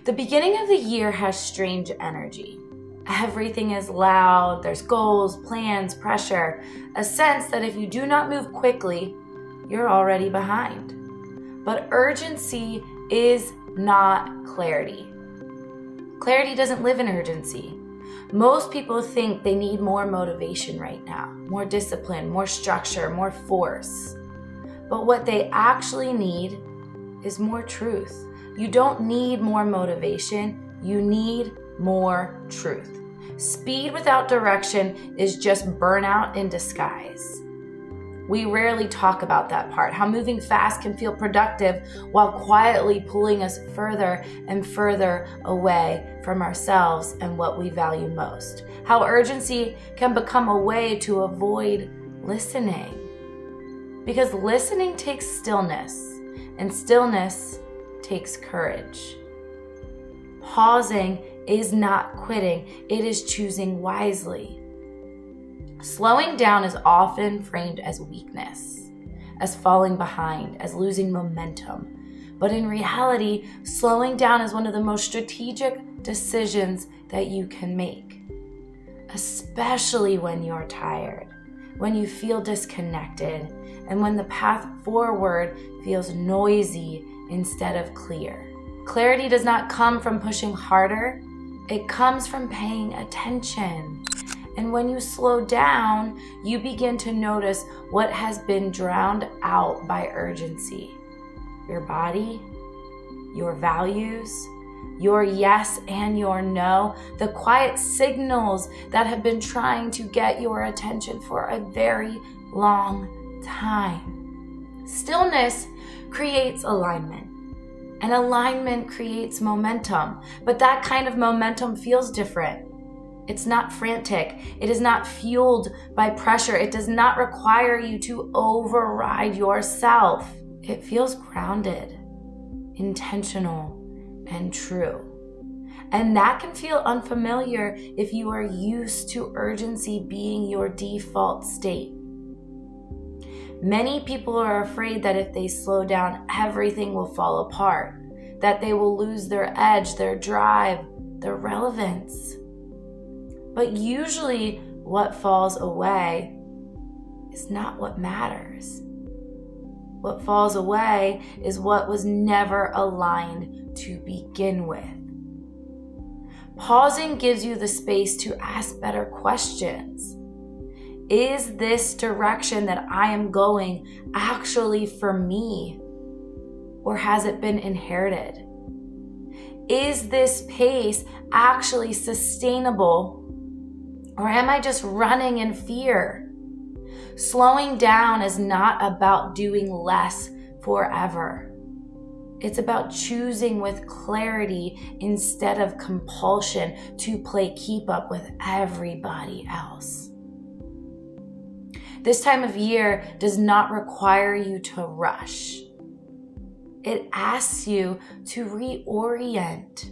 The beginning of the year has strange energy. Everything is loud, there's goals, plans, pressure, a sense that if you do not move quickly, you're already behind. But urgency is not clarity. Clarity doesn't live in urgency. Most people think they need more motivation right now, more discipline, more structure, more force. But what they actually need is more truth. You don't need more motivation, you need more truth. Speed without direction is just burnout in disguise. We rarely talk about that part, how moving fast can feel productive while quietly pulling us further and further away from ourselves and what we value most. How urgency can become a way to avoid listening. Because listening takes stillness, and stillness takes courage. Pausing is not quitting, it is choosing wisely. Slowing down is often framed as weakness, as falling behind, as losing momentum. But in reality, slowing down is one of the most strategic decisions that you can make, especially when you're tired, when you feel disconnected, and when the path forward feels noisy instead of clear. Clarity does not come from pushing harder, it comes from paying attention. And when you slow down, you begin to notice what has been drowned out by urgency. Your body, your values, your yes and your no, the quiet signals that have been trying to get your attention for a very long time. Stillness creates alignment. And alignment creates momentum, but that kind of momentum feels different. It's not frantic. It is not fueled by pressure. It does not require you to override yourself. It feels grounded, intentional, and true. And that can feel unfamiliar if you are used to urgency being your default state. Many people are afraid that if they slow down, everything will fall apart, that they will lose their edge, their drive, their relevance. But usually what falls away is not what matters. What falls away is what was never aligned to begin with. Pausing gives you the space to ask better questions. Is this direction that I am going actually for me? Or has it been inherited? Is this pace actually sustainable? Or am I just running in fear? Slowing down is not about doing less forever. It's about choosing with clarity instead of compulsion to play keep up with everybody else. This time of year does not require you to rush. It asks you to reorient.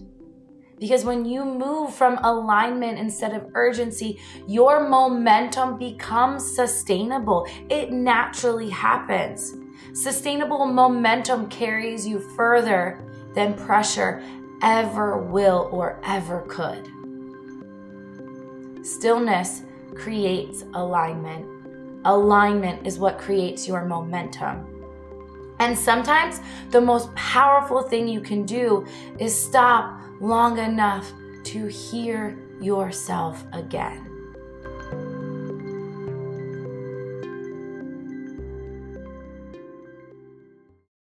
Because when you move from alignment instead of urgency, your momentum becomes sustainable. It naturally happens. Sustainable momentum carries you further than pressure ever will or ever could. Stillness creates alignment. Alignment is what creates your momentum. And sometimes the most powerful thing you can do is stop long enough to hear yourself again.